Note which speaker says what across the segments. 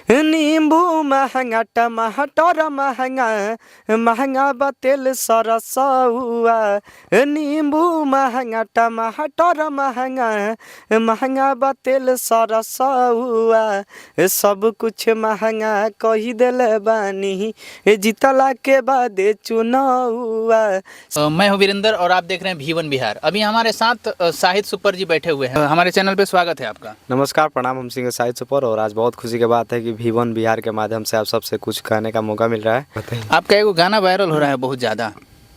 Speaker 1: नींबू महंगा टमाटर महंगा महंगा बा तेल सरसौआ। नींबू महंगा टमाटर महंगा महंगा बा तेल सरसौआ। सब कुछ महंगा कही देले बानी जीतला के बाद चुनावा।
Speaker 2: मैं हूं वीरेंद्र और आप देख रहे हैं V1 बिहार। अभी हमारे साथ शाहिद सुपर जी बैठे हुए हैं। हमारे चैनल पे स्वागत है आपका।
Speaker 1: नमस्कार, प्रणाम। हम सिंगर शाहिद सुपर और आज बहुत खुशी की बात है कि V1 बिहार के माध्यम से आप सबसे कुछ कहने का मौका मिल रहा है।
Speaker 2: आपका एक गाना वायरल हो रहा है बहुत ज़्यादा।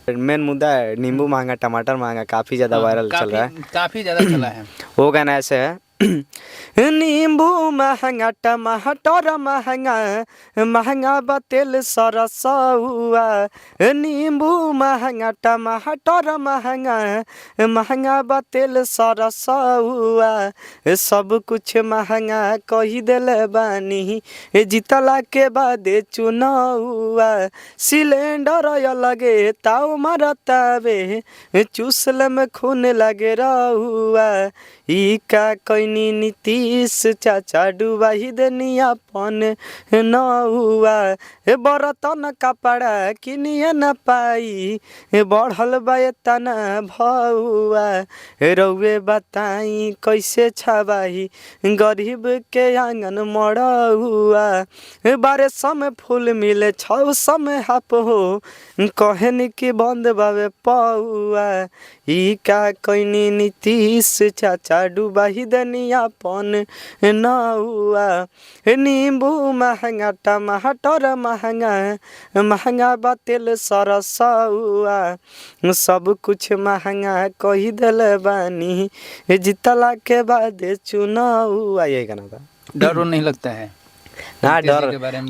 Speaker 1: मेन मुद्दा है नींबू महंगा टमाटर महंगा, काफ़ी ज़्यादा वायरल चल रहा है,
Speaker 2: काफ़ी ज़्यादा चला है।
Speaker 1: वो गाना ऐसे है नींबू महंगा टमाटर महंगा महंगा बा तेल सरसौआ। नींबू महंगा टमाटर महंगा महंगा बा तेल सरसौआ। सब कुछ महंगा कही देले बानी जीतला के बाद चुनावा। सिलेंडर लगे ताव मारतावे चूसले में खून लगे रहुआ। ई का कैनी नीतीश चाचा डुबाही देनी अपन नौआ। बर्तन कपड़ा किनिए न पाई बढ़ल बा तना भौआ। रउए बताई कैसे छबाही गरीब के आंगन मड़ौआ। 1200 में फूल मिले 600 में हाफ हो कहनी कि बंद बावे पौआ। ई का कैनी नीतीश चाचा डुबाही देनी अपन नौआ। नींबू महंगा टमाटर महंगा महंगा बा तेल सरसौआ। सब कुछ महंगा कही देले बानी जीतला के बाद चुनावा। यही गाना था।
Speaker 2: डर नहीं लगता है
Speaker 1: ना? डर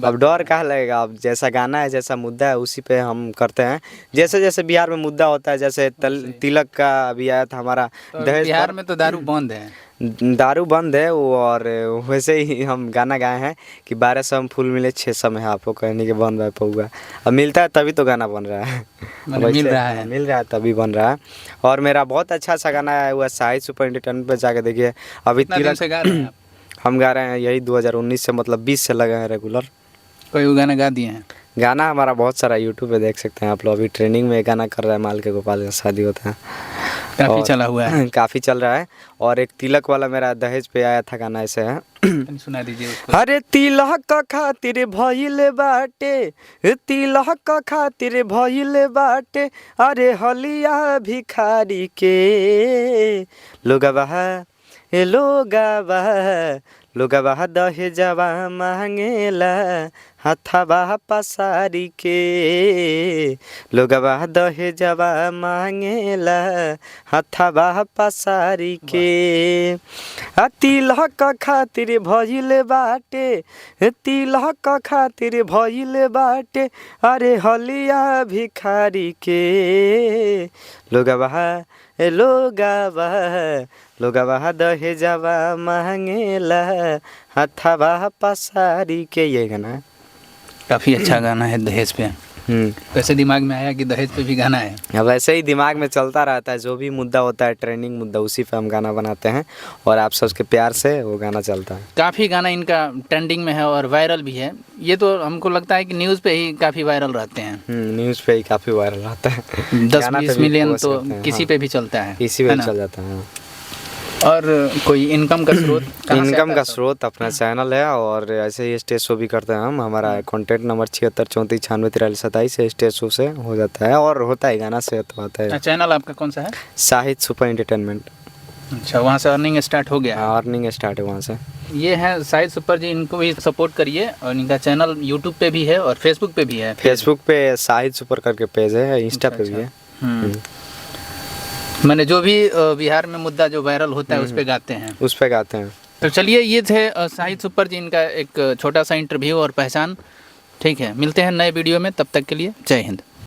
Speaker 1: अब डर कहाँ लगेगा। अब जैसा गाना है जैसा मुद्दा है उसी पे हम करते हैं। जैसे जैसे बिहार में मुद्दा होता है, जैसे तिलक का अभी आया था हमारा दहेज।
Speaker 2: बिहार में तो दारू बंद है,
Speaker 1: दारू बंद है वो। और वैसे ही हम गाना गाए हैं कि 1200 में फूल मिले 600 में हाफो कहने के बन रहा है पौआ। अब मिलता है तभी तो गाना बन रहा है।
Speaker 2: मिल रहा है
Speaker 1: तभी बन रहा है। और मेरा बहुत अच्छा सा गाना आया हुआ शाहिद सुपर एंटरटेनमेंट पे जाके देखिए। अभी
Speaker 2: तिलक से गा रहे हैं आप?
Speaker 1: हम गा रहे हैं यही 2019 से, मतलब 20 से लगे हैं रेगुलर।
Speaker 2: कोई वो गाना गा दिए हैं?
Speaker 1: गाना हमारा बहुत सारा यूट्यूब पे देख सकते हैं आप लोग। अभी ट्रेनिंग में गाना कर रहा है, माल के गोपाल का शादी होता है,
Speaker 2: काफ़ी चला हुआ है।
Speaker 1: काफ़ी चल रहा है। और एक तिलक वाला मेरा दहेज पे आया था गाना, ऐसे है
Speaker 2: सुना दीजिए उसको।
Speaker 1: अरे तिलक खातिर भइले बाटे, तिलक खातिर भइले बाटे, अरे हलिया भिखारी के लोगवा दहेजवा मांगेला हथवा पसारी के। लोगवा दहेजवा मांगेला हथवा पसारी के। तिलक खातिर भइले बाटे, तिलक खातिर भइले बाटे, अरे हलिया भिखारी के। लोगवा दहेजवा मांगेला हथवा पसारी के। ये गाना
Speaker 2: काफ़ी अच्छा गाना है दहेज पे। वैसे दिमाग में आया कि दहेज पे भी गाना है?
Speaker 1: अब वैसे ही दिमाग में चलता रहता है, जो भी मुद्दा होता है ट्रेंडिंग मुद्दा उसी पे हम गाना बनाते हैं और आप सबके प्यार से वो गाना चलता है।
Speaker 2: काफ़ी गाना इनका ट्रेंडिंग में है और वायरल भी है। ये तो हमको लगता है कि न्यूज़ पे ही काफ़ी वायरल रहते हैं।
Speaker 1: न्यूज़ पे ही काफ़ी वायरल रहता है।
Speaker 2: 10-20 मिलियन तो किसी पे भी चलता है,
Speaker 1: किसी पे चल जाता है।
Speaker 2: और कोई इनकम का स्रोत?
Speaker 1: इनकम का स्रोत अपना चैनल है और ऐसे ही स्टेज शो भी करते हैं हम। हमारा कॉन्टैक्ट नंबर 7634964327 स्टेज शो से हो जाता है और होता है गाना से तो आता है।
Speaker 2: चैनल आपका कौन सा है?
Speaker 1: Shahid super entertainment.
Speaker 2: अच्छा, वहाँ से अर्निंग स्टार्ट हो गया?
Speaker 1: अर्निंग स्टार्ट है वहाँ से। ये
Speaker 2: है शाहिद सुपर जी, इनको भी सपोर्ट करिए। और इनका चैनल यूट्यूब पे भी है और फेसबुक पे भी है।
Speaker 1: फेसबुक पे शाहिद सुपर करके पेज है, इंस्टा पे भी है।
Speaker 2: मैंने जो भी बिहार में मुद्दा जो वायरल होता है उस पे गाते हैं, तो चलिए, ये थे शाहिद सुपर जी, इनका एक छोटा सा इंटरव्यू और पहचान। ठीक है, मिलते हैं नए वीडियो में, तब तक के लिए जय हिंद।